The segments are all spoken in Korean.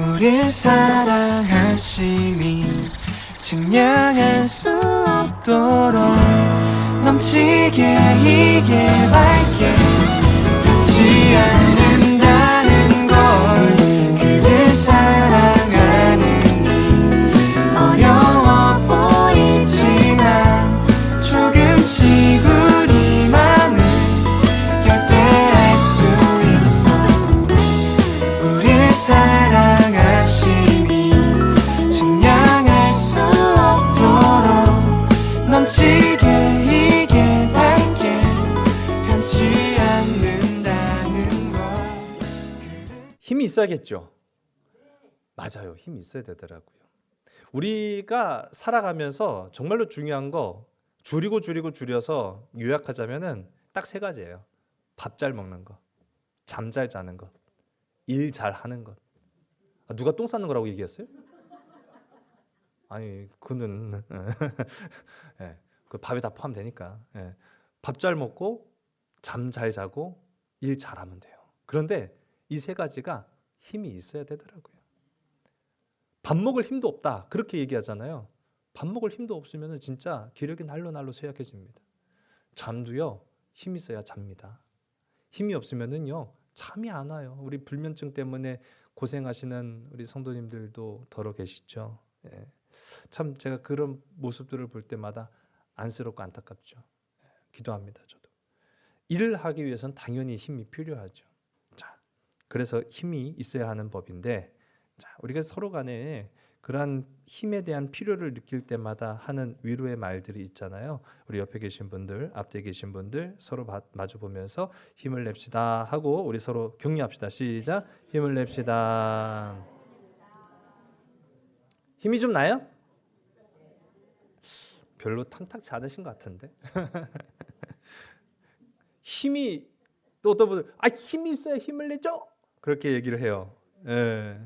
우릴 사랑하시니 증명할 수 없도록 넘치게 이게 밝게 변치 않는다는 걸 그를 사랑하는 어려워 보이지만 조금씩 우리 맘을 열대할 수 있어 우릴 사랑하시니 증명할 수 없도록 넘치게 이게 밝게 변치 않는다는 걸 힘이 있어야겠죠. 맞아요. 힘이 있어야 되더라고요. 우리가 살아가면서 정말로 중요한 거 줄여서 요약하자면은 딱 세 가지예요. 밥 잘 먹는 거, 잠 잘 자는 것, 일 잘 하는 것. 누가 똥 싸는 거라고 얘기했어요? 아니 그는 예, 그 밥에 다 포함되니까 예. 밥 잘 먹고 잠 잘 자고 일 잘하면 돼요. 그런데 이 세 가지가 힘이 있어야 되더라고요. 밥 먹을 힘도 없다 그렇게 얘기하잖아요. 밥 먹을 힘도 없으면 진짜 기력이 날로 쇠약해집니다. 잠도요 힘이 있어야 잡니다. 힘이 없으면은요 잠이 안 와요. 우리 불면증 때문에 고생하시는 우리 성도님들도 더러 계시죠. 예. 참 제가 그런 모습들을 볼 때마다 안쓰럽고 안타깝죠. 예. 기도합니다. 저도 일을 하기 위해서는 당연히 힘이 필요하죠. 자, 그래서 힘이 있어야 하는 법인데, 자, 우리가 서로 간에 그러한 힘에 대한 필요를 느낄 때마다 하는 위로의 말들이 있잖아요. 우리 옆에 계신 분들, 앞뒤에 계신 분들 서로 마주 보면서 힘을 냅시다 하고 우리 서로 격려합시다. 시작. 힘을 냅시다. 힘이 좀 나요? 별로 탐탁치 않으신 것 같은데. 힘이 또 어떤 분들 힘이 있어야 힘을 내죠. 그렇게 얘기를 해요. 예.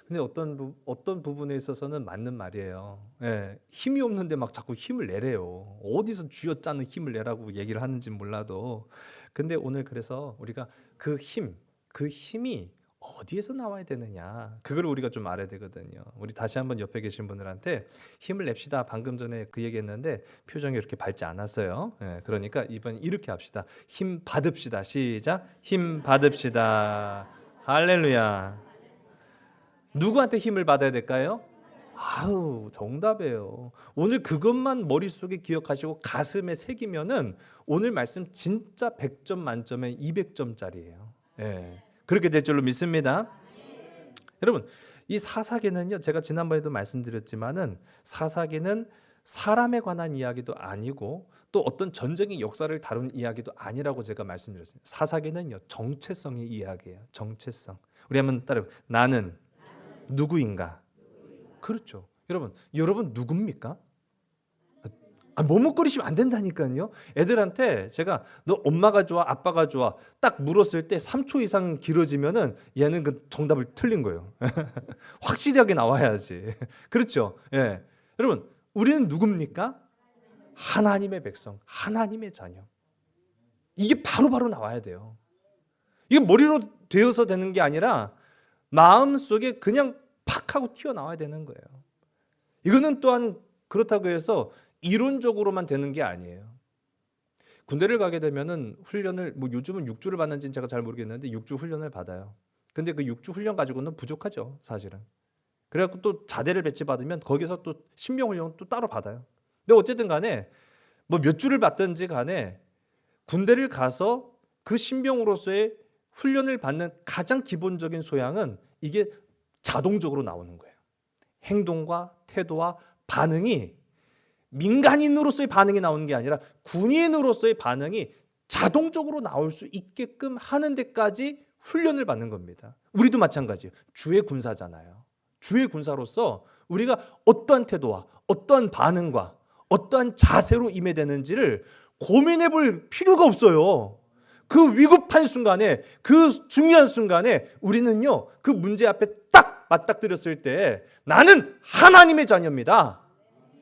근데 어떤 부분에 있어서는 맞는 말이에요. 예, 힘이 없는데 막 자꾸 힘을 내래요. 어디서 쥐어짜는 힘을 내라고 얘기를 하는지 몰라도. 근데 오늘 그래서 우리가 그 힘이 어디에서 나와야 되느냐, 그걸 우리가 좀 알아야 되거든요. 우리 다시 한번 옆에 계신 분들한테 힘을 냅시다. 방금 전에 그 얘기했는데 표정이 이렇게 밝지 않았어요. 예, 그러니까 이번 이렇게 합시다. 힘 받읍시다. 시작. 힘 받읍시다. 할렐루야. 누구한테 힘을 받아야 될까요? 아우, 정답이에요. 오늘 그것만 머릿속에 기억하시고 가슴에 새기면은 오늘 말씀 진짜 100점 만점에 200점짜리예요. 예. 그렇게 될 줄로 믿습니다. 여러분, 이 사사기는요, 제가 지난번에도 말씀드렸지만은 사사기는 사람에 관한 이야기도 아니고 또 어떤 전쟁의 역사를 다룬 이야기도 아니라고 제가 말씀드렸습니다. 사사기는요, 정체성의 이야기예요. 정체성. 우리 한번 따라해. 나는 누구인가? 그렇죠. 여러분 누굽니까? 머뭇거리시면 안 된다니까요. 애들한테 제가 너 엄마가 좋아, 아빠가 좋아 딱 물었을 때 3초 이상 길어지면은 얘는 그 정답을 틀린 거예요. 확실하게 나와야지. 그렇죠. 예. 여러분, 우리는 누굽니까? 하나님의 백성, 하나님의 자녀. 이게 바로바로 나와야 돼요. 이게 머리로 되어서 되는 게 아니라 마음속에 그냥 팍 하고 튀어나와야 되는 거예요. 이거는 또한 그렇다고 해서 이론적으로만 되는 게 아니에요. 군대를 가게 되면은 훈련을 요즘은 6주를 받는지는 제가 잘 모르겠는데 6주 훈련을 받아요. 근데 그 6주 훈련 가지고는 부족하죠, 사실은. 그래갖고 또 자대를 배치받으면 거기서 또 신병 훈련은 또 따로 받아요. 근데 어쨌든 간에 몇 주를 받든지 간에 군대를 가서 그 신병으로서의 훈련을 받는 가장 기본적인 소양은 이게 자동적으로 나오는 거예요. 행동과 태도와 반응이 민간인으로서의 반응이 나오는 게 아니라 군인으로서의 반응이 자동적으로 나올 수 있게끔 하는 데까지 훈련을 받는 겁니다. 우리도 마찬가지예요. 주의 군사잖아요. 주의 군사로서 우리가 어떠한 태도와 어떠한 반응과 어떠한 자세로 임해야 되는지를 고민해 볼 필요가 없어요. 그 위급한 순간에, 그 중요한 순간에 우리는요, 그 문제 앞에 딱 맞닥뜨렸을 때 나는 하나님의 자녀입니다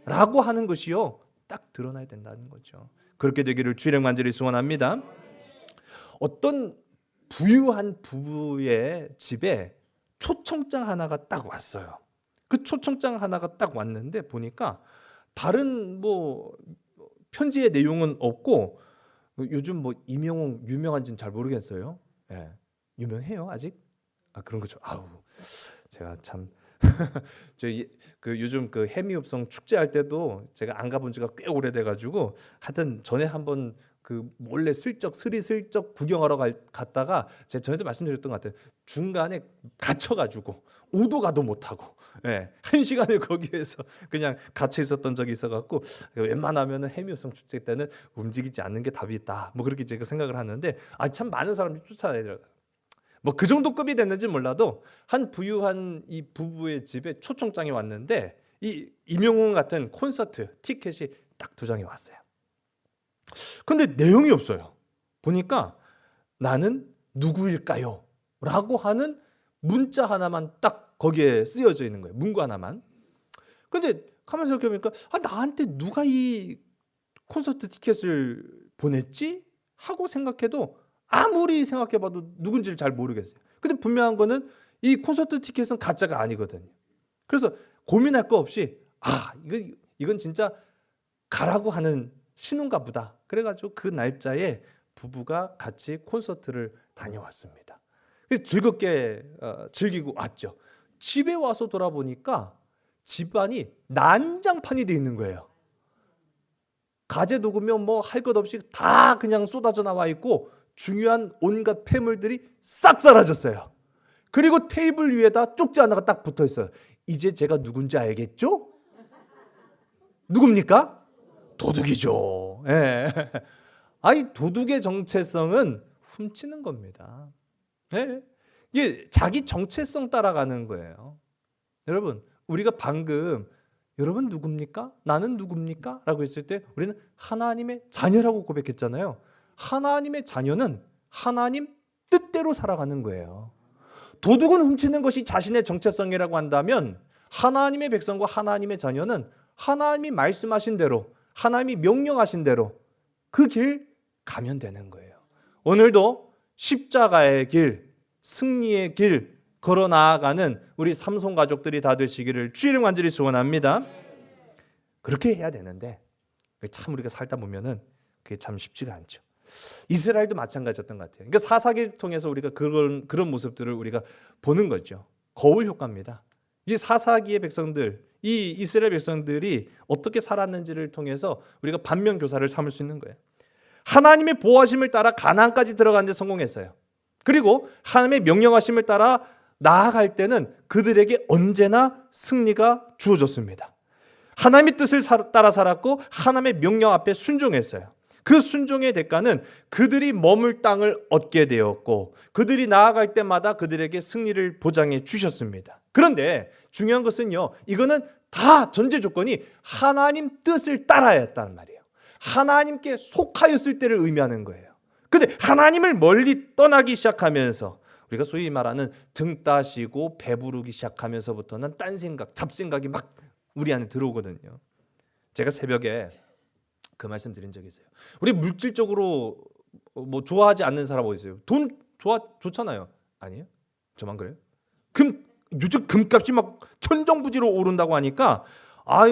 라고 하는 것이요, 딱 드러나야 된다는 거죠. 그렇게 되기를 주의 이름 간절히 소원합니다. 어떤 부유한 부부의 집에 초청장 하나가 딱 왔어요. 그 초청장 하나가 딱 왔는데 보니까 다른 뭐 편지의 내용은 없고, 요즘 뭐 이명웅 유명한지는 잘 모르겠어요. 예. 유명해요 아직? 아 그런 거죠. 아우 제가 참 그 요즘 그 해미읍성 축제할 때도 제가 안 가본 지가 꽤 오래돼가지고, 하여튼 전에 한번 그 몰래 스리슬쩍 구경하러 갔다가 제가 전에도 말씀드렸던 것 같아요. 중간에 갇혀가지고 오도 가도 못하고, 예, 1시간을 거기에서 그냥 갇혀 있었던 적이 있어갖고, 웬만하면은 해미읍성 축제 때는 움직이지 않는 게 답이 있다, 뭐 그렇게 제가 생각을 하는데, 아 참 많은 사람들이 쫓아내더라고요. 뭐 그 정도 급이 됐는지 몰라도 한 부유한 이 부부의 집에 초청장이 왔는데, 이 임영웅 같은 콘서트 티켓이 딱 2장이 왔어요. 근데 내용이 없어요. 보니까 나는 누구일까요? 라고 하는 문자 하나만 딱 거기에 쓰여져 있는 거예요. 문구 하나만. 근데 가만히 생각해보니까 나한테 누가 이 콘서트 티켓을 보냈지? 하고 생각해도 아무리 생각해봐도 누군지를 잘 모르겠어요. 근데 분명한 거는 이 콘서트 티켓은 가짜가 아니거든요. 그래서 고민할 거 없이 이건 진짜 가라고 하는 신호인가 보다. 그래가지고 그 날짜에 부부가 같이 콘서트를 다녀왔습니다. 그래서 즐겁게 즐기고 왔죠. 집에 와서 돌아보니까 집안이 난장판이 돼 있는 거예요. 가재 도구면 뭐 할 것 없이 다 그냥 쏟아져 나와 있고, 중요한 온갖 폐물들이 싹 사라졌어요. 그리고 테이블 위에다 쪽지 하나가 딱 붙어 있어요. 이제 제가 누군지 알겠죠? 누굽니까? 도둑이죠. 예. 아니 도둑의 정체성은 훔치는 겁니다. 예. 이게 자기 정체성 따라가는 거예요. 여러분, 우리가 방금 여러분 누굽니까? 나는 누굽니까? 라고 했을 때 우리는 하나님의 자녀라고 고백했잖아요. 하나님의 자녀는 하나님 뜻대로 살아가는 거예요. 도둑은 훔치는 것이 자신의 정체성이라고 한다면, 하나님의 백성과 하나님의 자녀는 하나님이 말씀하신 대로, 하나님이 명령하신 대로 그 길 가면 되는 거예요. 오늘도 십자가의 길, 승리의 길 걸어 나아가는 우리 삼손 가족들이 다 되시기를 주의 이름 간절히 소원합니다. 그렇게 해야 되는데 참 우리가 살다 보면은 그게 참 쉽지가 않죠. 이스라엘도 마찬가지였던 것 같아요. 그러니까 사사기를 통해서 우리가 그런 모습들을 우리가 보는 거죠. 거울 효과입니다. 이 사사기의 백성들, 이 이스라엘 백성들이 어떻게 살았는지를 통해서 우리가 반면 교사를 삼을 수 있는 거예요. 하나님의 보호하심을 따라 가나안까지 들어가는 데 성공했어요. 그리고 하나님의 명령하심을 따라 나아갈 때는 그들에게 언제나 승리가 주어졌습니다. 하나님의 뜻을 따라 살았고 하나님의 명령 앞에 순종했어요. 그 순종의 대가는 그들이 머물 땅을 얻게 되었고, 그들이 나아갈 때마다 그들에게 승리를 보장해 주셨습니다. 그런데 중요한 것은요, 이거는 다 전제 조건이 하나님 뜻을 따라야 했다는 말이에요. 하나님께 속하였을 때를 의미하는 거예요. 그런데 하나님을 멀리 떠나기 시작하면서, 우리가 소위 말하는 등 따시고 배부르기 시작하면서부터는 딴 생각, 잡생각이 막 우리 안에 들어오거든요. 제가 새벽에 그 말씀 드린 적이 있어요. 우리 물질적으로 뭐 좋아하지 않는 사람 어디 있어요? 돈 좋잖아요. 아니에요? 저만 그래요? 요즘 금값이 막 천정부지로 오른다고 하니까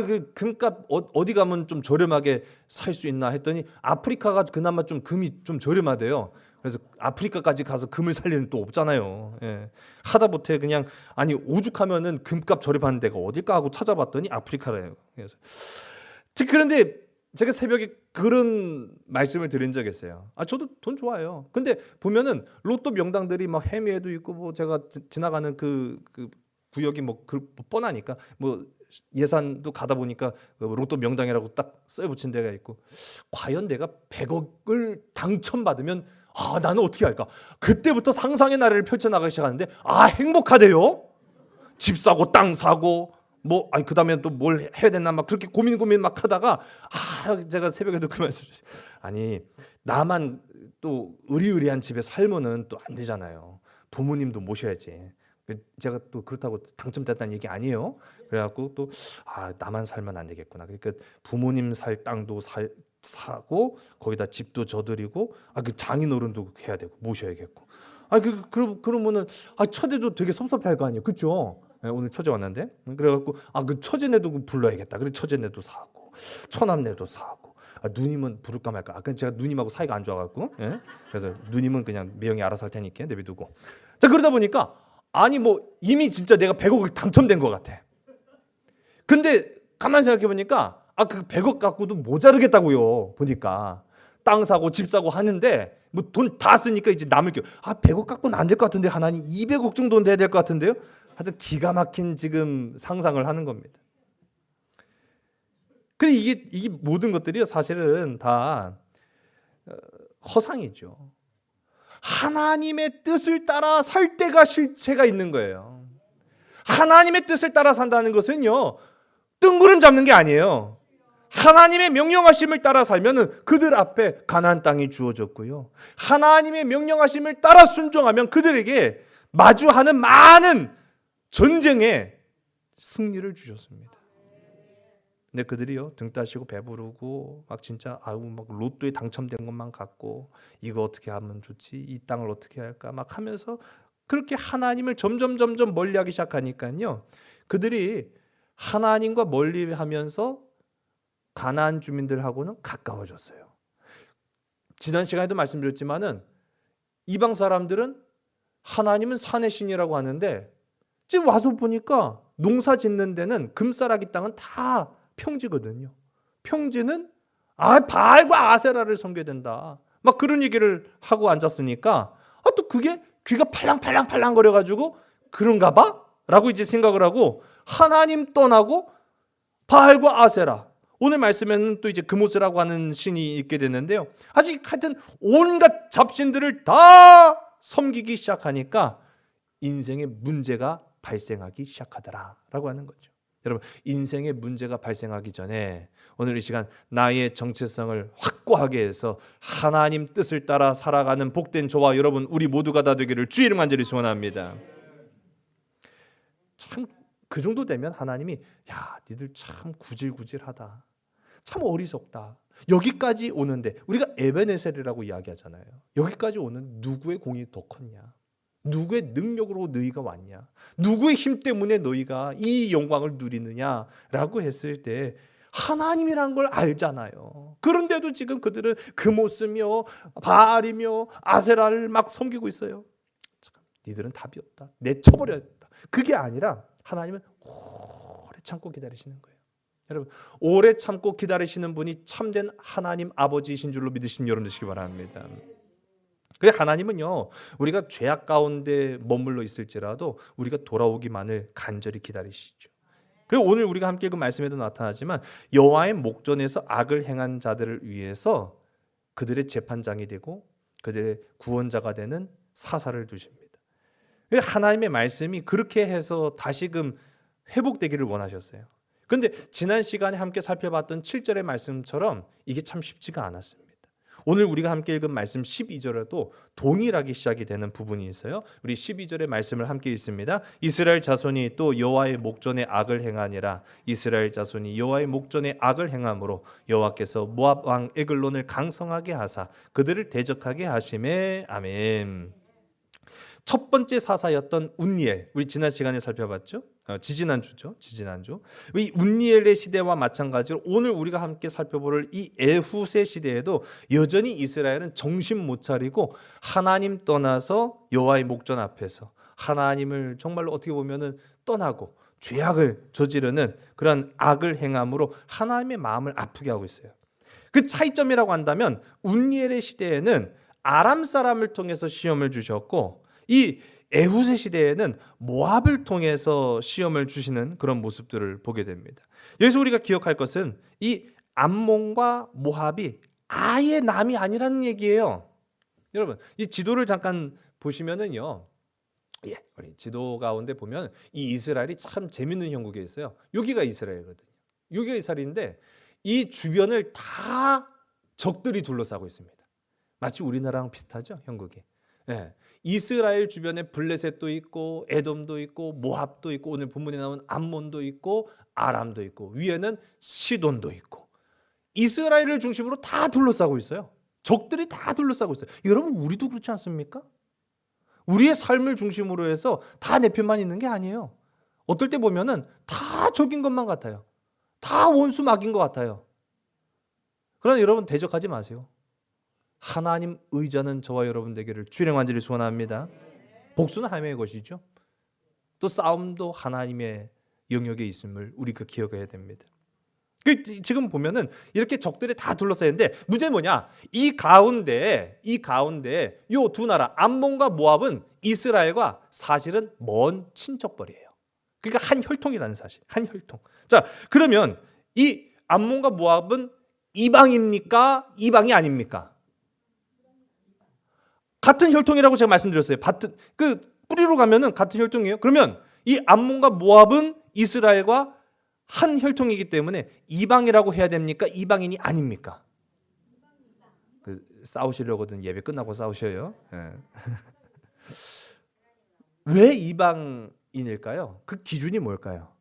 그 금값 어디 가면 좀 저렴하게 살 수 있나 했더니 아프리카가 그나마 좀 금이 좀 저렴하대요. 그래서 아프리카까지 가서 금을 살 일은 또 없잖아요. 예. 하다못해 그냥 오죽하면은 금값 저렴한 데가 어딜까 하고 찾아봤더니 아프리카래요. 그래서 그런데 제가 새벽에 그런 말씀을 드린 적이 있어요. 저도 돈 좋아해요. 근데 보면은 로또 명당들이 막 해외에도 있고, 뭐 제가 지나가는 그 구역이 뭐 뻔하니까 뭐 예산도 가다 보니까 로또 명당이라고 딱 써 붙인 데가 있고, 과연 내가 100억을 당첨받으면 나는 어떻게 할까? 그때부터 상상의 나래를 펼쳐나가기 시작하는데 행복하대요. 집 사고 땅 사고 그 다음에 또 뭘 해야 되나 막 그렇게 고민 막 하다가 제가 새벽에도 그 말씀, 나만 또 의리의리한 집에 살면은 또 안 되잖아요. 부모님도 모셔야지. 제가 또 그렇다고 당첨됐다는 얘기 아니에요. 그래갖고 또 나만 살면 안 되겠구나. 그러니까 부모님 살 땅도 사고 거기다 집도 져드리고 그 장인어른도 해야 되고 모셔야겠고 그러면은 처제도 되게 섭섭할 거 아니에요, 그렇죠? 오늘 처제 왔는데 그래갖고 그 처제네도 불러야겠다. 그래 처제네도 사고 처남네도 사고 누님은 부를까 말까. 그냥 제가 누님하고 사이가 안 좋아갖고 그래서 누님은 그냥 매형이 알아서 할 테니까 내비두고. 자 그러다 보니까 뭐 이미 진짜 내가 100억을 당첨된 것 같아. 근데 가만히 생각해 보니까 그 100억 갖고도 모자르겠다고요. 보니까 땅 사고 집 사고 하는데 뭐 돈 다 쓰니까 이제 남을 게 100억 갖고는 안 될 것 같은데 하나님 200억 정도는 돼야 될 것 같은데요. 하여튼 기가 막힌 지금 상상을 하는 겁니다. 근데 이게 모든 것들이 사실은 다 허상이죠. 하나님의 뜻을 따라 살 때가 실체가 있는 거예요. 하나님의 뜻을 따라 산다는 것은요, 뜬구름 잡는 게 아니에요. 하나님의 명령하심을 따라 살면은 그들 앞에 가나안 땅이 주어졌고요. 하나님의 명령하심을 따라 순종하면 그들에게 마주하는 많은 전쟁에 승리를 주셨습니다. 근데 그들이요 등 따시고 배부르고 막 진짜 막 로또에 당첨된 것만 갖고 이거 어떻게 하면 좋지, 이 땅을 어떻게 할까 막 하면서 그렇게 하나님을 점점 멀리하기 시작하니까요, 그들이 하나님과 멀리하면서 가나안 주민들하고는 가까워졌어요. 지난 시간에도 말씀드렸지만은 이방 사람들은 하나님은 산의 신이라고 하는데 지금 와서 보니까 농사 짓는 데는 금싸라기 땅은 다 평지거든요. 평지는 바알과 아세라를 섬겨야 된다. 막 그런 얘기를 하고 앉았으니까 또 그게 귀가 팔랑팔랑 거려가지고 그런가 봐? 라고 이제 생각을 하고 하나님 떠나고 바알과 아세라, 오늘 말씀에는 또 이제 그모스라고 하는 신이 있게 됐는데요. 하여튼 온갖 잡신들을 다 섬기기 시작하니까 인생의 문제가 발생하기 시작하더라라고 하는 거죠. 여러분, 인생의 문제가 발생하기 전에 오늘 이 시간 나의 정체성을 확고하게 해서 하나님 뜻을 따라 살아가는 복된 저와 여러분 우리 모두가 다 되기를 주의 이름 간절히 소원합니다. 참 그 정도 되면 하나님이 니들 참 구질구질하다, 참 어리석다, 여기까지 오는데 우리가 에베네셀이라고 이야기하잖아요. 여기까지 오는 누구의 공이 더 컸냐, 누구의 능력으로 너희가 왔냐, 누구의 힘 때문에 너희가 이 영광을 누리느냐라고 했을 때 하나님이란 걸 알잖아요. 그런데도 지금 그들은 그모스며 바알이며 아세라를 막 섬기고 있어요. 참, 니들은 답이 없다, 내쳐버렸다. 그게 아니라 하나님은 오래 참고 기다리시는 거예요. 여러분, 오래 참고 기다리시는 분이 참된 하나님 아버지이신 줄로 믿으신 여러분 되시기 바랍니다. 그래, 하나님은요 우리가 죄악 가운데 머물러 있을지라도 우리가 돌아오기만을 간절히 기다리시죠. 그리고 오늘 우리가 함께 읽은 말씀에도 나타나지만 여호와의 목전에서 악을 행한 자들을 위해서 그들의 재판장이 되고 그들의 구원자가 되는 사사를 두십니다. 하나님의 말씀이 그렇게 해서 다시금 회복되기를 원하셨어요. 그런데 지난 시간에 함께 살펴봤던 7절의 말씀처럼 이게 참 쉽지가 않았습니다. 오늘 우리가 함께 읽은 말씀 12절에도 동일하게 시작이 되는 부분이 있어요. 우리 12절의 말씀을 함께 읽습니다. 이스라엘 자손이 또 여호와의 목전에 악을 행하니라. 이스라엘 자손이 여호와의 목전에 악을 행함으로 여호와께서 모압 왕 에글론을 강성하게 하사 그들을 대적하게 하시매. 아멘. 첫 번째 사사였던 운니엘, 우리 지난 시간에 살펴봤죠. 지지난주. 이 운니엘의 시대와 마찬가지로 오늘 우리가 함께 살펴볼 이 에훗의 시대에도 여전히 이스라엘은 정신 못 차리고 하나님 떠나서 여호와의 목전 앞에서 하나님을 정말로 어떻게 보면은 떠나고 죄악을 저지르는 그런 악을 행함으로 하나님의 마음을 아프게 하고 있어요. 그 차이점이라고 한다면 운니엘의 시대에는 아람 사람을 통해서 시험을 주셨고 이 에훗의 시대에는 모압을 통해서 시험을 주시는 그런 모습들을 보게 됩니다. 여기서 우리가 기억할 것은 이 암몬과 모압이 아예 남이 아니라는 얘기예요. 여러분, 이 지도를 잠깐 보시면은요, 우리 지도 가운데 보면 이 이스라엘이 참 재밌는 형국에 있어요. 여기가 이스라엘이거든요. 여기가 이스라엘인데 이 주변을 다 적들이 둘러싸고 있습니다. 마치 우리나라랑 비슷하죠, 형국이. 이스라엘 주변에 블레셋도 있고 에돔도 있고 모압도 있고 오늘 본문에 나온 암몬도 있고 아람도 있고 위에는 시돈도 있고 이스라엘을 중심으로 다 둘러싸고 있어요. 적들이 다 둘러싸고 있어요. 여러분, 우리도 그렇지 않습니까? 우리의 삶을 중심으로 해서 다 내 편만 있는 게 아니에요. 어떨 때 보면은 다 적인 것만 같아요. 다 원수 막인 것 같아요. 그러나 여러분 대적하지 마세요. 하나님 의자는 저와 여러분 되기를 주의 완전히 소원합니다. 복수는 하나님의 것이죠. 또 싸움도 하나님의 영역에 있음을 우리가 기억해야 됩니다. 지금 보면은 이렇게 적들이 다 둘러싸였는데 문제는 뭐냐? 이 가운데 요 두 나라 암몬과 모압은 이스라엘과 사실은 먼 친척벌이에요. 그러니까 한 혈통이라는 사실. 한 혈통. 자, 그러면 이 암몬과 모압은 이방입니까? 이방이 아닙니까? 같은 혈통이라고 제가 말씀드렸어요. 그 뿌리로 가면은 같은 혈통이에요. 그러면 이 암몬과 모압은 이스라엘과 한 혈통이기 때문에 이방이라고 해야 됩니까? 이방인이 아닙니까? 싸우시려거든 예배 끝나고 싸우셔요. 네. 왜 이방인일까요? 그 기준이 뭘까요?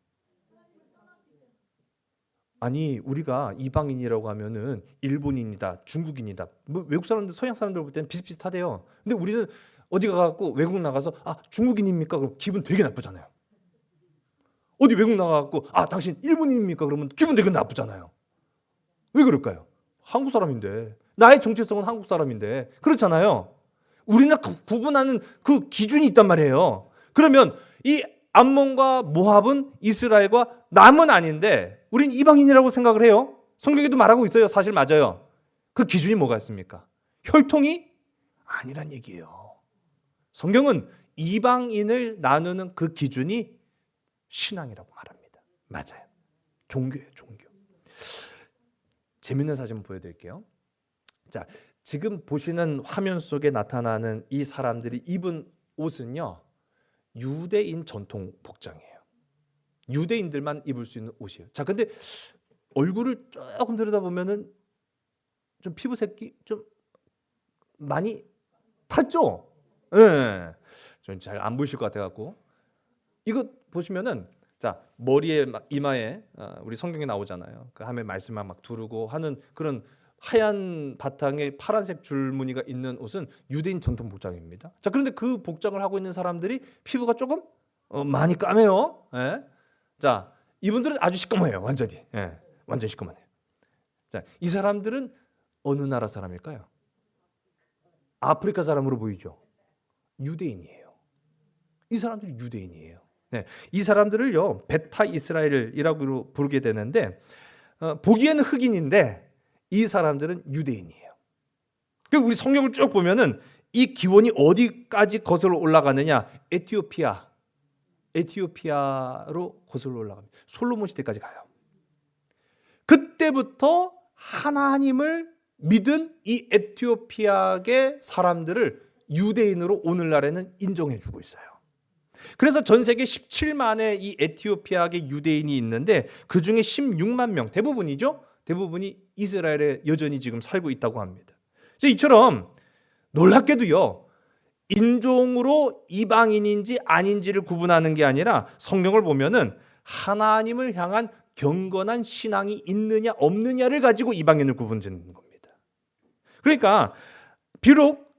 아니 우리가 이방인이라고 하면은 일본인이다, 중국인이다. 뭐 외국 사람들, 서양 사람들 볼 때는 비슷비슷하대요. 근데 우리는 어디 가갖고 외국 나가서 중국인입니까? 그럼 기분 되게 나쁘잖아요. 어디 외국 나가갖고 당신 일본인입니까? 그러면 기분 되게 나쁘잖아요. 왜 그럴까요? 한국 사람인데 나의 정체성은 한국 사람인데 그렇잖아요. 우리는 구분하는 그 기준이 있단 말이에요. 그러면 이 암몬과 모압은 이스라엘과 남은 아닌데 우린 이방인이라고 생각을 해요. 성경에도 말하고 있어요. 사실 맞아요. 그 기준이 뭐가 있습니까? 혈통이 아니란 얘기예요. 성경은 이방인을 나누는 그 기준이 신앙이라고 말합니다. 맞아요. 종교예요, 종교. 재밌는 사진 보여드릴게요. 자, 지금 보시는 화면 속에 나타나는 이 사람들이 입은 옷은요, 유대인 전통 복장이에요. 유대인들만 입을 수 있는 옷이에요. 자, 근데 얼굴을 조금 들여다보면은 좀 피부색이 좀 많이 탔죠? 네. 좀 잘 안 보이실 것 같아갖고. 이거 보시면은 자 머리에 이마에 우리 성경에 나오잖아요. 그 하면 말씀만 막 두르고 하는 그런 하얀 바탕에 파란색 줄무늬가 있는 옷은 유대인 전통 복장입니다. 자 그런데 그 복장을 하고 있는 사람들이 피부가 조금 많이 까매요. 예? 자 이분들은 아주 시꺼매요. 완전히 완전 시꺼매요. 자 이 사람들은 어느 나라 사람일까요? 아프리카 사람으로 보이죠. 유대인이에요. 이 사람들이 유대인이에요. 네, 이 사람들을요 베타 이스라엘이라고 부르게 되는데 보기에는 흑인인데 이 사람들은 유대인이에요. 그리고 우리 성경을 쭉 보면은 이 기원이 어디까지 거슬러 올라가느냐? 에티오피아로 거슬러 올라갑니다. 솔로몬 시대까지 가요. 그때부터 하나님을 믿은 이 에티오피아의 사람들을 유대인으로 오늘날에는 인정해주고 있어요. 그래서 전 세계 17만의 이 에티오피아계 유대인이 있는데 그 중에 16만 명, 대부분이죠. 대부분이 이스라엘에 여전히 지금 살고 있다고 합니다. 이처럼 놀랍게도요. 인종으로 이방인인지 아닌지를 구분하는 게 아니라 성경을 보면은 하나님을 향한 경건한 신앙이 있느냐 없느냐를 가지고 이방인을 구분짓는 겁니다. 그러니까 비록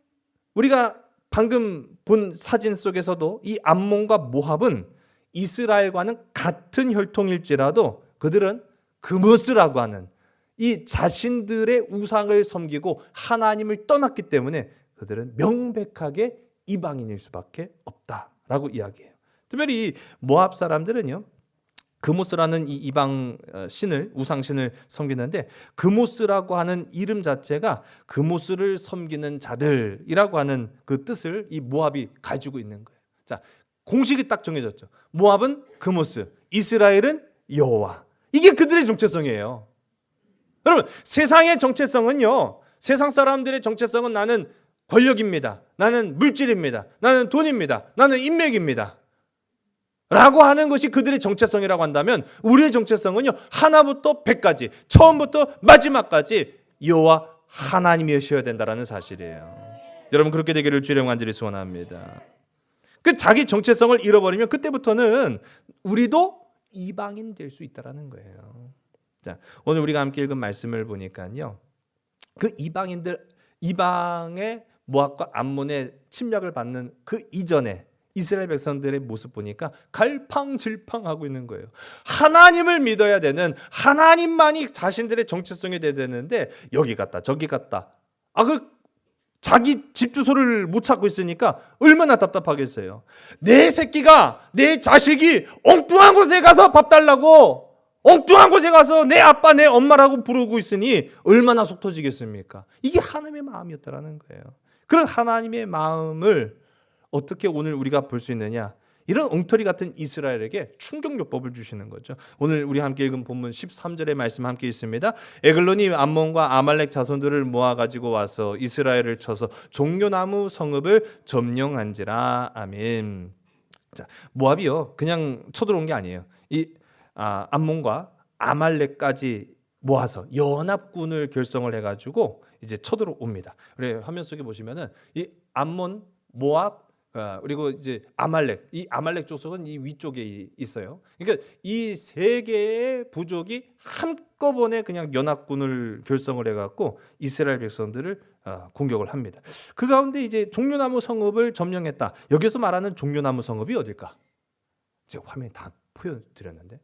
우리가 방금 본 사진 속에서도 이 암몬과 모압은 이스라엘과는 같은 혈통일지라도 그들은 그모스라고 하는 이 자신들의 우상을 섬기고 하나님을 떠났기 때문에 그들은 명백하게 이방인일 수밖에 없다라고 이야기해요. 특별히 모압 사람들은요. 그모스라는 이 이방 신을 우상신을 섬기는데 그모스라고 하는 이름 자체가 그모스를 섬기는 자들이라고 하는 그 뜻을 이 모압이 가지고 있는 거예요. 자, 공식이 딱 정해졌죠. 모압은 그모스, 이스라엘은 여호와. 이게 그들의 정체성이에요. 여러분, 세상의 정체성은요. 세상 사람들의 정체성은 나는 권력입니다. 나는 물질입니다. 나는 돈입니다. 나는 인맥입니다. 라고 하는 것이 그들의 정체성이라고 한다면 우리의 정체성은요 하나부터 백까지 처음부터 마지막까지 여호와 하나님이셔야 된다라는 사실이에요. 여러분 그렇게 되기를 주의 간절히 소원합니다. 그 자기 정체성을 잃어버리면 그때부터는 우리도 이방인 될 수 있다라는 거예요. 자 오늘 우리가 함께 읽은 말씀을 보니까요 그 이방의 모압과 암몬의 침략을 받는 그 이전에 이스라엘 백성들의 모습 보니까 갈팡질팡하고 있는 거예요. 하나님을 믿어야 되는, 하나님만이 자신들의 정체성이 돼야 되는데 여기 갔다 저기 갔다. 자기 집 주소를 못 찾고 있으니까 얼마나 답답하겠어요. 내 새끼가, 내 자식이 엉뚱한 곳에 가서 밥 달라고, 엉뚱한 곳에 가서 내 아빠 내 엄마라고 부르고 있으니 얼마나 속 터지겠습니까? 이게 하나님의 마음이었다라는 거예요. 그런 하나님의 마음을 어떻게 오늘 우리가 볼 수 있느냐? 이런 엉터리 같은 이스라엘에게 충격요법을 주시는 거죠. 오늘 우리 함께 읽은 본문 13절의 말씀 함께 있습니다. 에글론이 암몬과 아말렉 자손들을 모아가지고 와서 이스라엘을 쳐서 종려나무 성읍을 점령한지라. 아멘. 자, 모압이요 그냥 쳐들어온 게 아니에요. 암몬과 아말렉까지 모아서 연합군을 결성을 해가지고 이제 쳐들어옵니다. 그래 화면 속에 보시면은 이 암몬, 모압 그리고 이제 아말렉, 이 아말렉 족속은 이 위쪽에 있어요. 그러니까 이 세 개의 부족이 한꺼번에 그냥 연합군을 결성을 해갖고 이스라엘 백성들을 공격을 합니다. 그 가운데 이제 종려나무 성읍을 점령했다. 여기서 말하는 종려나무 성읍이 어딜까? 제가 화면에 다 보여드렸는데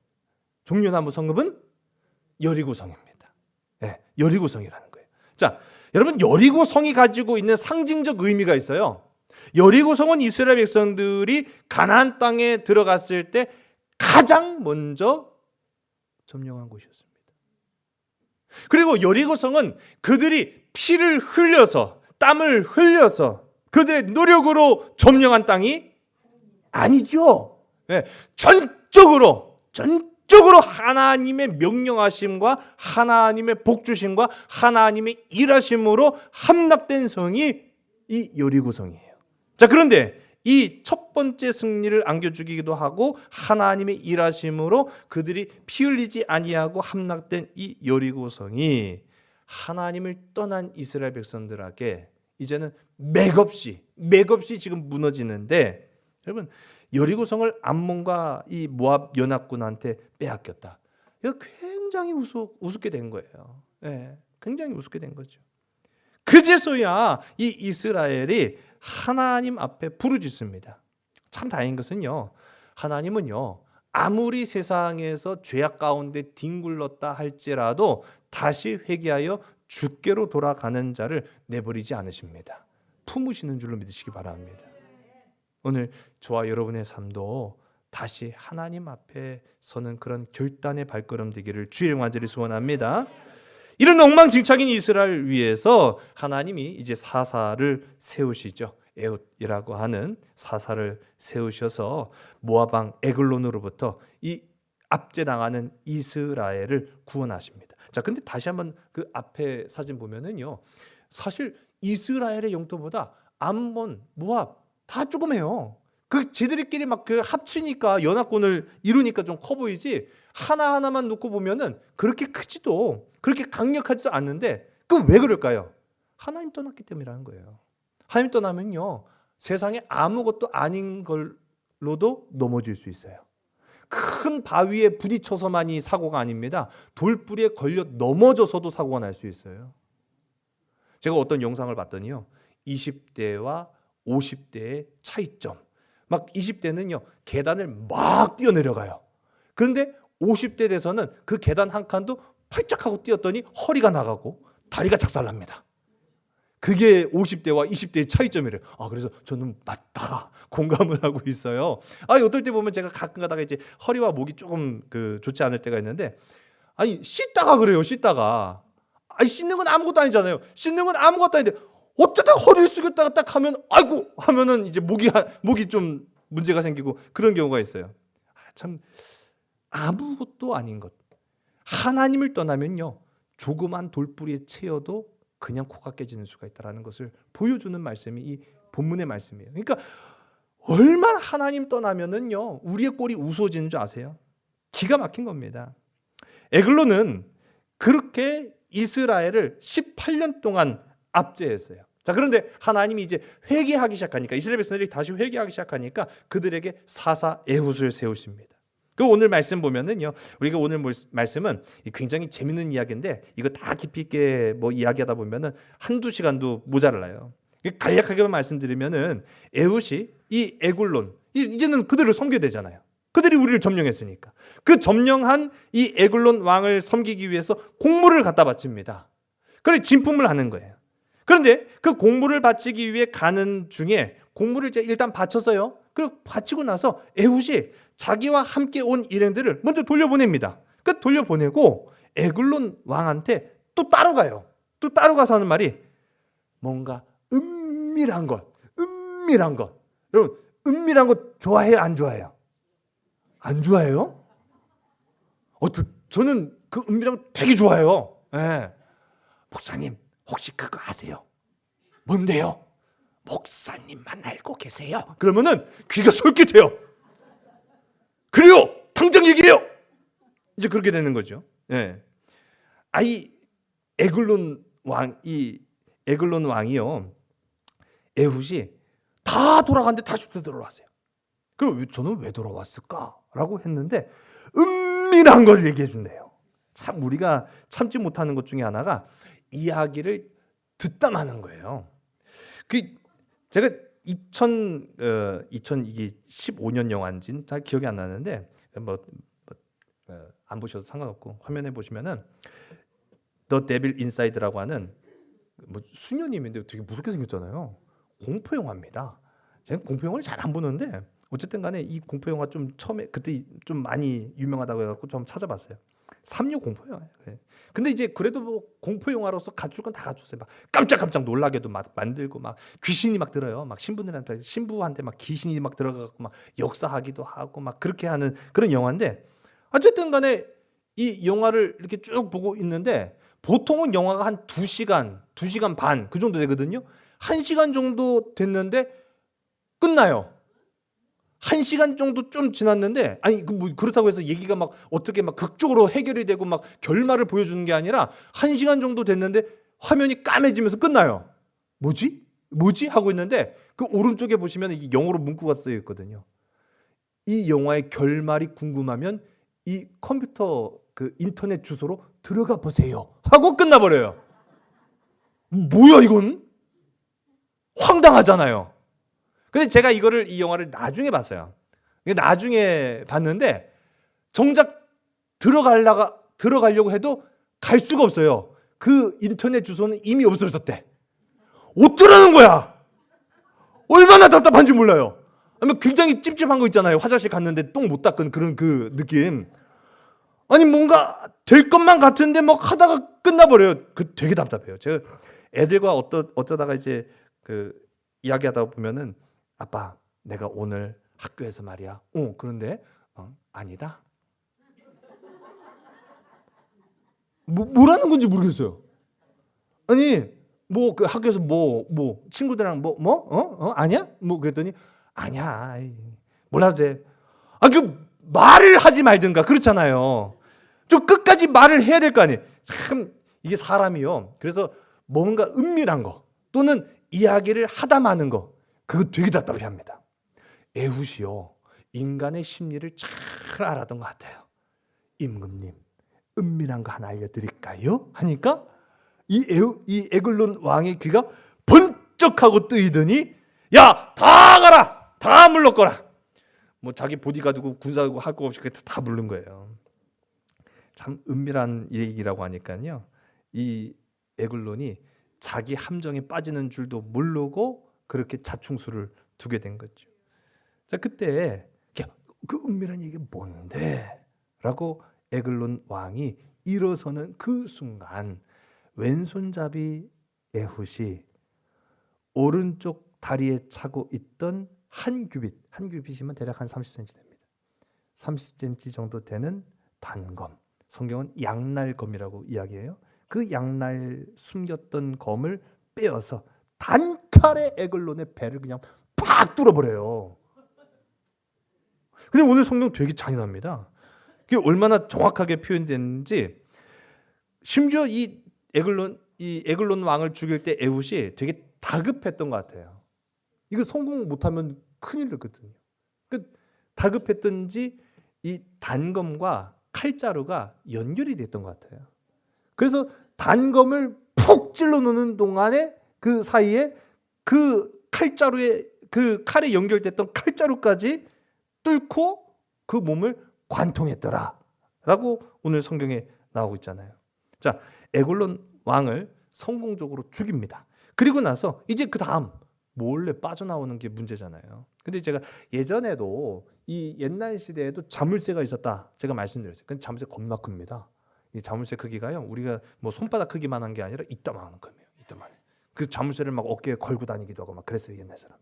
종려나무 성읍은 여리고성입니다. 네, 여리고성이라는 거예요. 자, 여러분 여리고성이 가지고 있는 상징적 의미가 있어요. 여리고성은 이스라엘 백성들이 가나안 땅에 들어갔을 때 가장 먼저 점령한 곳이었습니다. 그리고 여리고성은 그들이 피를 흘려서, 땀을 흘려서 그들의 노력으로 점령한 땅이 아니죠. 네, 전적으로 하나님의 명령하심과 하나님의 복주심과 하나님의 일하심으로 함락된 성이 이 여리고성이에요. 자, 그런데 이 첫 번째 승리를 안겨주기도 하고 하나님의 일하심으로 그들이 피 흘리지 아니하고 함락된 이 여리고성이 하나님을 떠난 이스라엘 백성들에게 이제는 맥없이 지금 무너지는데, 여러분 여리고성을 암몬과 이 모압 연합군한테 빼앗겼다. 이거 굉장히 우습게 된 거예요. 네, 굉장히 우습게 된 거죠. 그제서야 이 이스라엘이 하나님 앞에 부르짖습니다. 참 다행인 것은요, 하나님은요 아무리 세상에서 죄악 가운데 뒹굴렀다 할지라도 다시 회개하여 주께로 돌아가는 자를 내버리지 않으십니다. 품으시는 줄로 믿으시기 바랍니다. 오늘 저와 여러분의 삶도 다시 하나님 앞에 서는 그런 결단의 발걸음 되기를 주의 이름으로 간절히 소원합니다. 이런 엉망진창인 이스라엘 위해서 하나님이 이제 사사를 세우시죠. 에훗이라고 하는 사사를 세우셔서 모압 왕 에글론으로부터 이 압제당하는 이스라엘을 구원하십니다. 자, 근데 다시 한번 그 앞에 사진 보면은요, 사실 이스라엘의 영토보다 암몬, 모압 다 조그매요. 그 지들끼리 막 그 합치니까 연합군을 이루니까 좀 커 보이지, 하나하나만 놓고 보면은 그렇게 크지도 그렇게 강력하지도 않는데, 그 왜 그럴까요? 하나님 떠났기 때문이라는 거예요. 하나님 떠나면요 세상에 아무것도 아닌 걸로도 넘어질 수 있어요. 큰 바위에 부딪혀서만이 사고가 아닙니다. 돌뿌리에 걸려 넘어져서도 사고가 날 수 있어요. 제가 어떤 영상을 봤더니요 20대와 50대의 차이점. 막 20대는요 계단을 막 뛰어내려가요. 그런데 50대 돼서는 그 계단 한 칸도 팔짝 하고 뛰었더니 허리가 나가고 다리가 작살납니다. 그게 50대와 20대의 차이점이래요. 그래서 저는 맞다 공감을 하고 있어요. 어떨 때 보면 제가 가끔 가다가 이제 허리와 목이 조금 좋지 않을 때가 있는데, 씻다가 그래요. 씻다가 씻는 건 아무것도 아니잖아요. 씻는 건 아무것도 아닌데 어쩌다 허리를 숙였다가 딱 하면 아이고 하면은 이제 목이 좀 문제가 생기고 그런 경우가 있어요. 참 아무것도 아닌 것. 하나님을 떠나면요 조그만 돌뿌리에 채여도 그냥 코가 깨지는 수가 있다는 것을 보여주는 말씀이 이 본문의 말씀이에요. 그러니까 얼마나 하나님 떠나면은요 우리의 꼴이 우스워지는 줄 아세요? 기가 막힌 겁니다. 에글론은 그렇게 이스라엘을 18년 동안 압제했어요. 자, 그런데 하나님이 이제 회개하기 시작하니까, 이스라엘 백성들이 다시 회개하기 시작하니까 그들에게 사사 에훗을 세우십니다. 그 오늘 말씀 보면은요, 우리가 오늘 말씀은 굉장히 재밌는 이야기인데 이거 다 깊이 있게 이야기하다 보면은 한두 시간도 모자라요. 간략하게만 말씀드리면은 에훗이 이 에글론 이제는 그들을 섬겨야 되잖아요. 그들이 우리를 점령했으니까 그 점령한 이 에글론 왕을 섬기기 위해서 공물을 갖다 바칩니다. 그래 진품을 하는 거예요. 그런데 그 공물을 바치기 위해 가는 중에 공물을 이제 일단 바쳤어요. 그리고 바치고 나서 에훗이 자기와 함께 온 일행들을 먼저 돌려보냅니다. 그 돌려보내고 에글론 왕한테 또 따로 가요. 또 따로 가서 하는 말이 뭔가 은밀한 것. 여러분 은밀한 것 좋아해요? 안 좋아해요? 안 좋아해요? 저는 그 은밀한 거 되게 좋아해요. 네. 목사님 혹시 그거 아세요? 뭔데요? 목사님만 알고 계세요? 그러면은 귀가 솔깃해요. 그래요. 당장 얘기해요. 이제 그렇게 되는 거죠. 예. 이 에글론 왕이요. 에훗이 다 돌아갔는데 다시 되돌아왔어요. 그럼 저는 왜 돌아왔을까라고 했는데 은밀한 걸 얘기해 준대요. 참 우리가 참지 못하는 것 중에 하나가 이야기를 듣다 마는 거예요. 제가 2015년 영화인지는 잘 기억이 안 나는데 안 보셔도 상관없고 화면에 보시면은 The Devil Inside라고 하는 수녀님인데 되게 무섭게 생겼잖아요. 공포 영화입니다. 제가 공포 영화를 잘 안 보는데 어쨌든 간에 이 공포 영화 좀 처음에 그때 좀 많이 유명하다고 해갖고 좀 찾아봤어요. 3류 공포 영화예요. 근데 이제 그래도 공포 영화로서 갖출 건 다 갖췄어요. 막 깜짝 놀라게도 막 만들고 막 귀신이 막 들어요. 막 신부한테 막 귀신이 막 들어가고 막 역사하기도 하고 막 그렇게 하는 그런 영화인데 어쨌든 간에 이 영화를 이렇게 쭉 보고 있는데 보통은 영화가 한 2시간 반 그 정도 되거든요. 1시간 정도 됐는데 끝나요. 1시간 정도 좀 지났는데 그렇다고 해서 얘기가 막 어떻게 막 극적으로 해결이 되고 막 결말을 보여주는 게 아니라 1시간 정도 됐는데 화면이 까매지면서 끝나요. 뭐지 하고 있는데 그 오른쪽에 보시면 이 영어로 문구가 쓰여 있거든요. 이 영화의 결말이 궁금하면 이 컴퓨터 그 인터넷 주소로 들어가 보세요 하고 끝나버려요. 뭐야 이건? 황당하잖아요. 근데 제가 이 영화를 나중에 봤어요. 나중에 봤는데 정작 들어가려고 해도 갈 수가 없어요. 그 인터넷 주소는 이미 없어졌대. 어쩌라는 거야? 얼마나 답답한지 몰라요. 아니면 굉장히 찜찜한 거 있잖아요. 화장실 갔는데 똥 못 닦은 그런 그 느낌. 아니 뭔가 될 것만 같은데 막 하다가 끝나버려요. 되게 답답해요. 제가 애들과 어쩌다가 이제 그 이야기하다 보면은 아빠 내가 오늘 학교에서 말이야. 그런데 아니다. 뭐라는 건지 모르겠어요. 아니 그 학교에서 친구들이랑 아니야? 그랬더니 아니야. 몰라도 돼. 그 말을 하지 말든가 그렇잖아요. 좀 끝까지 말을 해야 될 거 아니에요. 참 이게 사람이요. 그래서 뭔가 은밀한 거 또는 이야기를 하다 마는 거 그거 되게 답답해합니다. 에훗이요. 인간의 심리를 잘 알았던 것 같아요. 임금님 은밀한 거 하나 알려드릴까요? 하니까 이 에글론 왕의 귀가 번쩍하고 뜨이더니 야 다 가라 다 물러거라. 자기 보디가드고 군사고 할 거 없이 다 부른 거예요. 참 은밀한 얘기라고 하니까요. 이 에글론이 자기 함정에 빠지는 줄도 모르고 그렇게 자충수를 두게 된 거죠. 자 그때 그 은밀한 얘기가 뭔데? 라고 에글론 왕이 일어서는 그 순간 왼손잡이 에훗이 오른쪽 다리에 차고 있던 한 규빗이면 대략 한 30cm 됩니다. 30cm 정도 되는 단검. 성경은 양날검이라고 이야기해요. 그 양날 숨겼던 검을 빼어서 단칼에 에글론의 배를 그냥 팍 뚫어버려요. 근데 오늘 성경 되게 잔인합니다. 그게 얼마나 정확하게 표현됐는지 심지어 이 에글론 왕을 죽일 때 에훗이 되게 다급했던 것 같아요. 이거 성공 못하면 큰일 났거든요. 다급했던지 이 단검과 칼자루가 연결이 됐던 것 같아요. 그래서 단검을 푹 찔러 놓는 동안에 그 사이에 그 칼자루에 그 칼에 연결됐던 칼자루까지 뚫고 그 몸을 관통했더라라고 오늘 성경에 나오고 있잖아요. 자, 에글론 왕을 성공적으로 죽입니다. 그리고 나서 이제 그 다음 몰래 빠져나오는 게 문제잖아요. 근데 제가 예전에도 이 옛날 시대에도 자물쇠가 있었다 제가 말씀드렸어요. 근데 자물쇠 겁나 큽니다. 이 자물쇠 크기가요, 우리가 뭐 손바닥 크기만한 게 아니라 이따만한 거예요. 이따만. 그 자물쇠를 막 어깨에 걸고 다니기도 하고 막 그랬어요, 옛날 사람.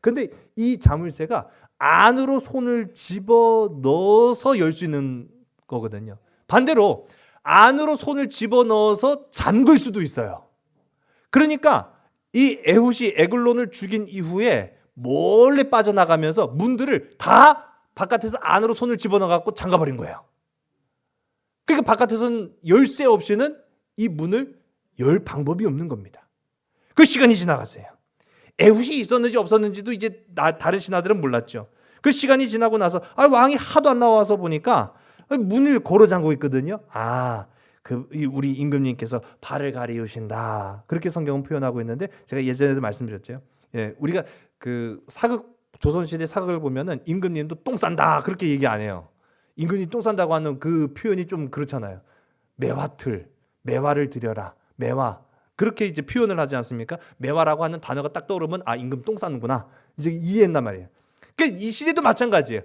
근데 이 자물쇠가 안으로 손을 집어 넣어서 열 수 있는 거거든요. 반대로 안으로 손을 집어 넣어서 잠글 수도 있어요. 그러니까 이 에훗이 에글론을 죽인 이후에 몰래 빠져나가면서 문들을 다 바깥에서 안으로 손을 집어넣어 갖고 잠가버린 거예요. 그러니까 바깥에서는 열쇠 없이는 이 문을 열 방법이 없는 겁니다. 그 시간이 지나갔어요. 에훗이 있었는지 없었는지도 이제 다른 신하들은 몰랐죠. 그 시간이 지나고 나서 왕이 하도 안 나와서 보니까 문을 걸어 잠그고 있거든요. 우리 임금님께서 발을 가리우신다, 그렇게 성경은 표현하고 있는데, 제가 예전에도 말씀드렸죠. 예, 우리가 그 사극, 조선시대 사극을 보면은 임금님도 똥 싼다 그렇게 얘기 안 해요. 임금님 똥 싼다고 하는 그 표현이 좀 그렇잖아요. 매화틀, 매화를 드려라, 매화, 그렇게 이제 표현을 하지 않습니까? 매화라고 하는 단어가 딱 떠오르면 임금 똥 싸는구나, 이제 이해했단 말이에요. 그러니까 이 시대도 마찬가지예요.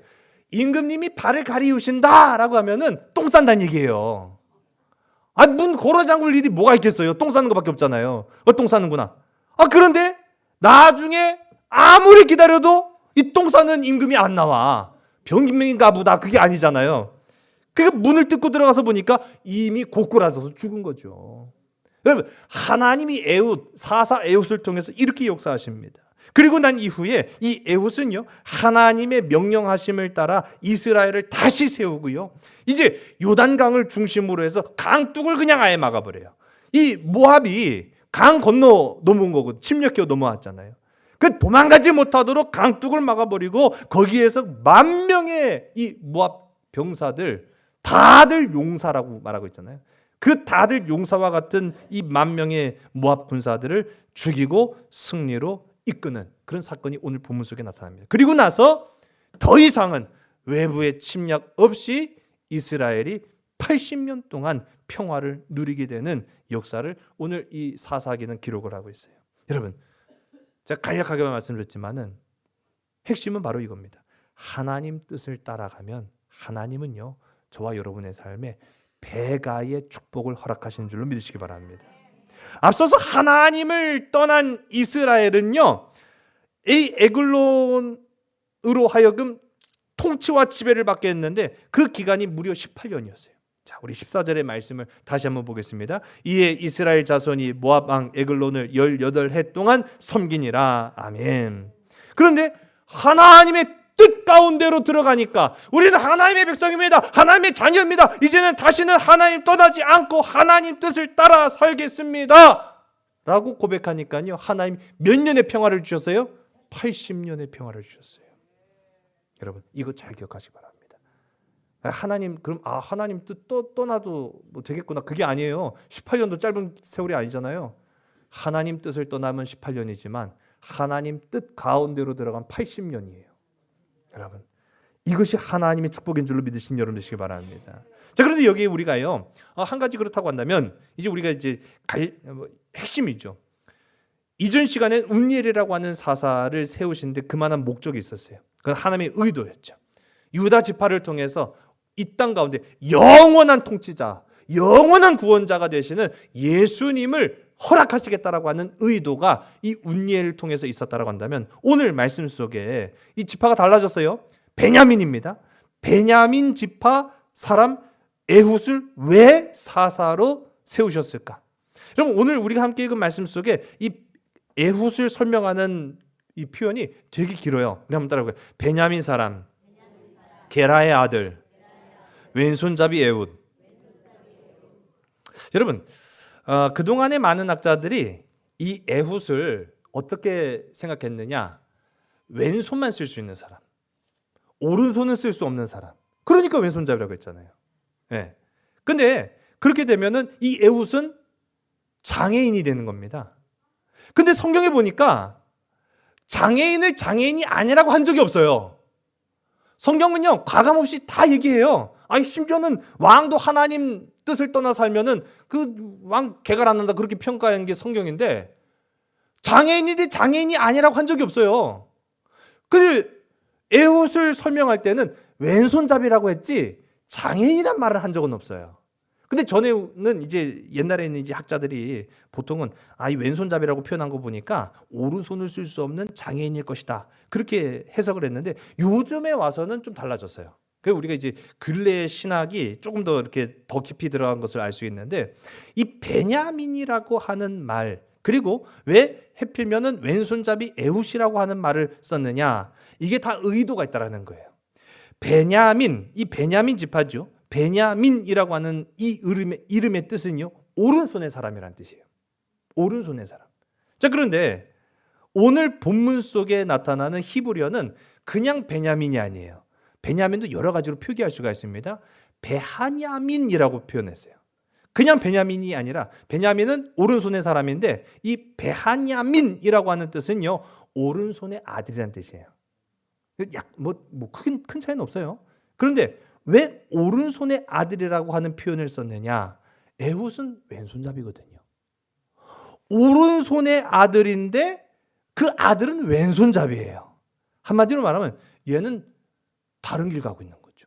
임금님이 발을 가리우신다라고 하면은 똥 싼다는 얘기예요. 문 걸어 잠글 일이 뭐가 있겠어요? 똥 싸는 것밖에 없잖아요. 똥 싸는구나. 그런데 나중에 아무리 기다려도 이 똥 싸는 임금이 안 나와. 병인가 보다, 그게 아니잖아요. 그러니까 문을 뜯고 들어가서 보니까 이미 고꾸라져서 죽은 거죠. 여러분, 하나님이 사사 에훗을 통해서 이렇게 역사하십니다. 그리고 난 이후에 이 에훗은요, 하나님의 명령하심을 따라 이스라엘을 다시 세우고요, 이제 요단강을 중심으로 해서 강둑을 그냥 아예 막아버려요. 이 모압이 강 건너 넘어온 거고 침략해 넘어왔잖아요. 그 도망가지 못하도록 강둑을 막아버리고 거기에서 10,000명의 이 모압 병사들 다들 용사라고 말하고 있잖아요. 그 다들 용사와 같은 이 10,000명의 모압 군사들을 죽이고 승리로 이끄는 그런 사건이 오늘 본문 속에 나타납니다. 그리고 나서 더 이상은 외부의 침략 없이 이스라엘이 80년 동안 평화를 누리게 되는 역사를 오늘 이 사사기는 기록을 하고 있어요. 여러분, 제가 간략하게 말씀드렸지만은 핵심은 바로 이겁니다. 하나님 뜻을 따라가면 하나님은요, 저와 여러분의 삶에 배가의 축복을 허락하시는 줄로 믿으시기 바랍니다. 앞서서 하나님을 떠난 이스라엘은요, 이 에글론으로 하여금 통치와 지배를 받게 했는데 그 기간이 무려 18년이었어요. 자, 우리 14절의 말씀을 다시 한번 보겠습니다. 이에 이스라엘 자손이 모압 왕 에글론을 18해 동안 섬기니라. 아멘. 그런데 하나님의 뜻 가운데로 들어가니까 우리는 하나님의 백성입니다, 하나님의 자녀입니다, 이제는 다시는 하나님 떠나지 않고 하나님 뜻을 따라 살겠습니다 라고 고백하니까요, 하나님 몇 년의 평화를 주셨어요? 80년의 평화를 주셨어요. 여러분, 이거 잘 기억하시기 바랍니다. 하나님, 그럼 하나님 뜻 떠나도 뭐 되겠구나, 그게 아니에요. 18년도 짧은 세월이 아니잖아요. 하나님 뜻을 떠나면 18년이지만 하나님 뜻 가운데로 들어간 80년이에요. 여러분, 이것이 하나님의 축복인 줄로 믿으신 여러분 되시기 바랍니다. 자, 그런데 여기 우리가요, 한 가지 그렇다고 한다면 이제 우리가 이제 핵심이죠. 이전 시간에 운니엘이라고 하는 사사를 세우시는데 그만한 목적이 있었어요. 그건 하나님의 의도였죠. 유다 지파를 통해서 이 땅 가운데 영원한 통치자, 영원한 구원자가 되시는 예수님을 허락하시겠다라고 하는 의도가 이 운니엘을 통해서 있었다라고 한다면 오늘 말씀 속에 이 지파가 달라졌어요. 베냐민입니다. 베냐민 지파 사람 에훗을 왜 사사로 세우셨을까? 여러분, 오늘 우리가 함께 읽은 말씀 속에 이 에훗을 설명하는 이 표현이 되게 길어요. 우리 한번 따라해볼까요? 베냐민 사람, 게라의 아들, 왼손잡이 에훗. 여러분, 그동안의 많은 학자들이 이 에훗을 어떻게 생각했느냐? 왼손만 쓸 수 있는 사람, 오른손은 쓸 수 없는 사람, 그러니까 왼손잡이라고 했잖아요. 예. 근데 그렇게 되면은 이 에훗은 장애인이 되는 겁니다. 근데 성경에 보니까 장애인을 장애인이 아니라고 한 적이 없어요. 성경은요, 과감없이 다 얘기해요. 아니, 심지어는 왕도 하나님 뜻을 떠나 살면은 그 왕 개갈 안 난다 그렇게 평가한 게 성경인데, 장애인인데 장애인이 아니라고 한 적이 없어요. 그 에훗을 설명할 때는 왼손잡이라고 했지 장애인이란 말을 한 적은 없어요. 근데 전에는 이제 옛날에는 이제 학자들이 보통은 이 왼손잡이라고 표현한 거 보니까 오른손을 쓸 수 없는 장애인일 것이다, 그렇게 해석을 했는데, 요즘에 와서는 좀 달라졌어요. 그래서 우리가 이제 근래 신학이 조금 더 이렇게 더 깊이 들어간 것을 알 수 있는데, 이 베냐민이라고 하는 말, 그리고 왜 해필면은 왼손잡이 에훗이라고 하는 말을 썼느냐, 이게 다 의도가 있다라는 거예요. 베냐민, 이 베냐민 지파죠. 베냐민이라고 하는 이 이름의 뜻은요, 오른손의 사람이라는 뜻이에요. 오른손의 사람. 자, 그런데 오늘 본문 속에 나타나는 히브리어는 그냥 베냐민이 아니에요. 베냐민도 여러 가지로 표기할 수가 있습니다. 베하냐민이라고 표현했어요. 그냥 베냐민이 아니라, 베냐민은 오른손의 사람인데 이 베하냐민이라고 하는 뜻은요, 오른손의 아들이라는 뜻이에요. 큰 차이는 없어요. 그런데 왜 오른손의 아들이라고 하는 표현을 썼느냐? 에훗은 왼손잡이거든요. 오른손의 아들인데 그 아들은 왼손잡이에요. 한마디로 말하면 얘는 다른 길 가고 있는 거죠.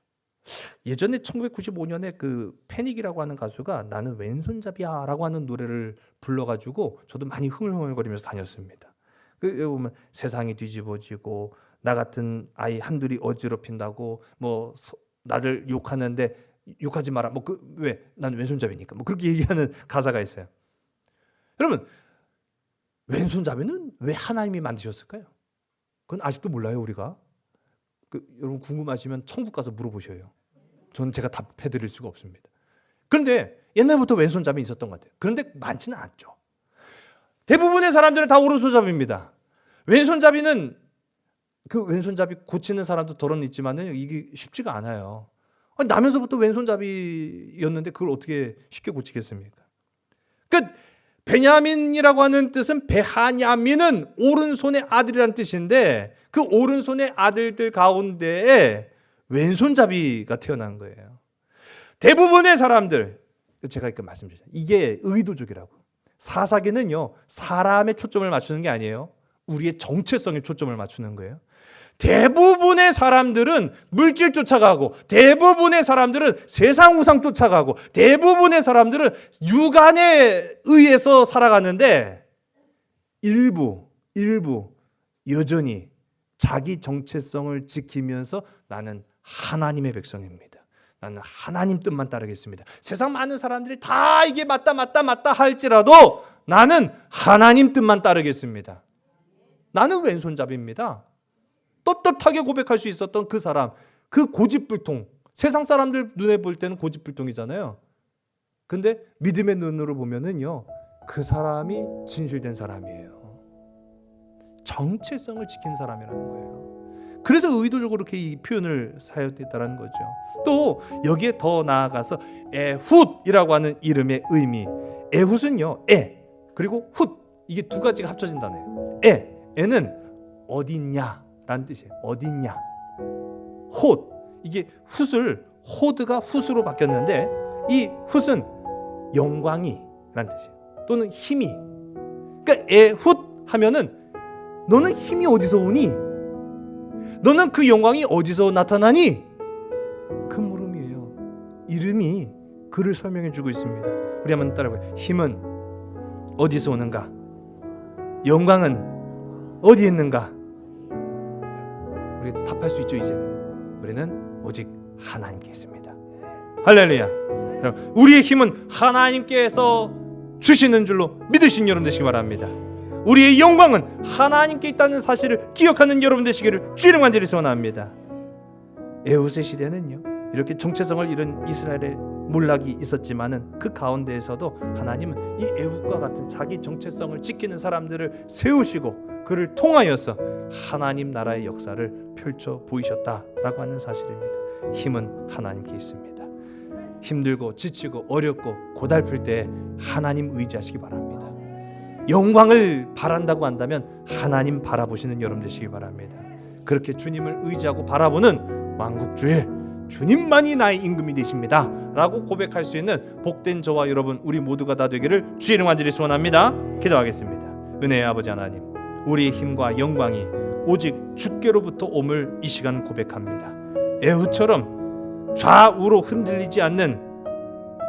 예전에 1995년에 그 패닉이라고 하는 가수가 나는 왼손잡이야 라고 하는 노래를 불러가지고 저도 많이 흥얼흥얼거리면서 다녔습니다. 그 보면 세상이 뒤집어지고 나 같은 아이 한둘이 어지럽힌다고, 뭐 나를 욕하는데 욕하지 마라, 왜? 난 왼손잡이니까, 그렇게 얘기하는 가사가 있어요. 여러분, 왼손잡이는 왜 하나님이 만드셨을까요? 그건 아직도 몰라요, 우리가. 여러분 궁금하시면 천국 가서 물어보셔요. 저는 제가 답해 드릴 수가 없습니다. 그런데 옛날부터 왼손잡이 있었던 것 같아요. 그런데 많지는 않죠. 대부분의 사람들은 다 오른손잡이입니다. 왼손잡이는, 그 왼손잡이 고치는 사람도 덜은 있지만은 이게 쉽지가 않아요. 나면서부터 왼손잡이였는데 그걸 어떻게 쉽게 고치겠습니까? 베냐민이라고 하는 뜻은, 베하냐민은 오른손의 아들이라는 뜻인데, 그 오른손의 아들들 가운데에 왼손잡이가 태어난 거예요. 대부분의 사람들, 제가 이렇게 말씀드렸잖아요. 이게 의도적이라고. 사사기는요, 사람의 초점을 맞추는 게 아니에요. 우리의 정체성에 초점을 맞추는 거예요. 대부분의 사람들은 물질 쫓아가고, 대부분의 사람들은 세상 우상 쫓아가고, 대부분의 사람들은 육안에 의해서 살아가는데, 일부 여전히 자기 정체성을 지키면서 나는 하나님의 백성입니다, 나는 하나님 뜻만 따르겠습니다. 세상 많은 사람들이 다 이게 맞다 할지라도 나는 하나님 뜻만 따르겠습니다. 나는 왼손잡이입니다. 떳떳하게 고백할 수 있었던 그 사람, 그 고집불통, 세상 사람들 눈에 볼 때는 고집불통이잖아요. 근데 믿음의 눈으로 보면은요, 그 사람이 진실된 사람이에요. 정체성을 지킨 사람이라는 거예요. 그래서 의도적으로 이렇게 이 표현을 사용했다는 거죠. 또 여기에 더 나아가서 에훗이라고 하는 이름의 의미, 에훗은요, 그리고 훗, 이게 두 가지가 합쳐진다네요. 에는 어딨냐 라는 뜻이에요. 어딨냐. 훗, 이게 훗을, 호드가 훗으로 바뀌었는데, 이 훗은 영광이 라는 뜻이에요. 또는 힘이. 그러니까 에훗 하면은 너는 힘이 어디서 오니? 너는 그 영광이 어디서 나타나니? 그 물음이에요. 이름이 그를 설명해 주고 있습니다. 우리 한번 따라해봐요. 힘은 어디서 오는가? 영광은 어디에 있는가? 우리 답할 수 있죠. 이제는 우리는 오직 하나님께 있습니다. 할렐루야. 우리의 힘은 하나님께서 주시는 줄로 믿으신 여러분 되시기 바랍니다. 우리의 영광은 하나님께 있다는 사실을 기억하는 여러분 되시기를 주의 간절히 소원합니다. 에훗의 시대는요, 이렇게 정체성을 잃은 이스라엘의 몰락이 있었지만은 그 가운데에서도 하나님은 이 에훗과 같은 자기 정체성을 지키는 사람들을 세우시고 그를 통하여서 하나님 나라의 역사를 펼쳐 보이셨다라고 하는 사실입니다. 힘은 하나님께 있습니다. 힘들고 지치고 어렵고 고달플 때 하나님 의지하시기 바랍니다. 영광을 바란다고 한다면 하나님 바라보시는 여러분 되시기 바랍니다. 그렇게 주님을 의지하고 바라보는 왕국주일, 주님만이 나의 임금이 되십니다 라고 고백할 수 있는 복된 저와 여러분 우리 모두가 다 되기를 주의 이름 간절히 소원합니다. 기도하겠습니다. 은혜의 아버지 하나님, 우리의 힘과 영광이 오직 주께로부터 옴을 이 시간 고백합니다. 에후처럼 좌우로 흔들리지 않는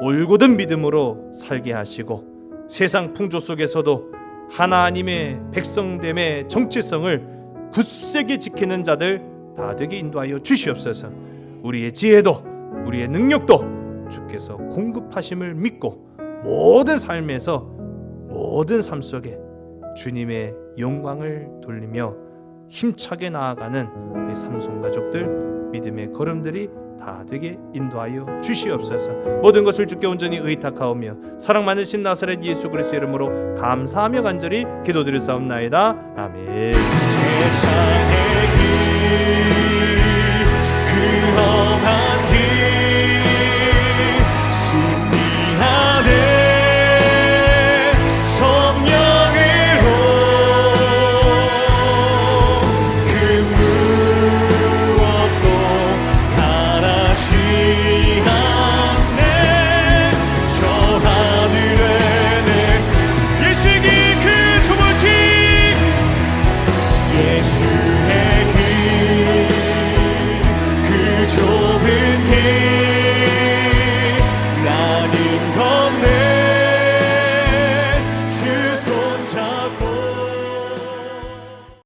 올곧은 믿음으로 살게 하시고 세상 풍조 속에서도 하나님의 백성됨의 정체성을 굳세게 지키는 자들 다 되게 인도하여 주시옵소서. 우리의 지혜도 우리의 능력도 주께서 공급하심을 믿고 모든 삶에서 모든 삶 속에 주님의 영광을 돌리며 힘차게 나아가는 우리 삼손 가족들 믿음의 걸음들이 다 되게 인도하여 주시옵소서. 모든 것을 주께 온전히 의탁하오며 사랑 많으신 나사렛 예수 그리스도의 이름으로 감사하며 간절히 기도드리사옵나이다. 아멘. 세상에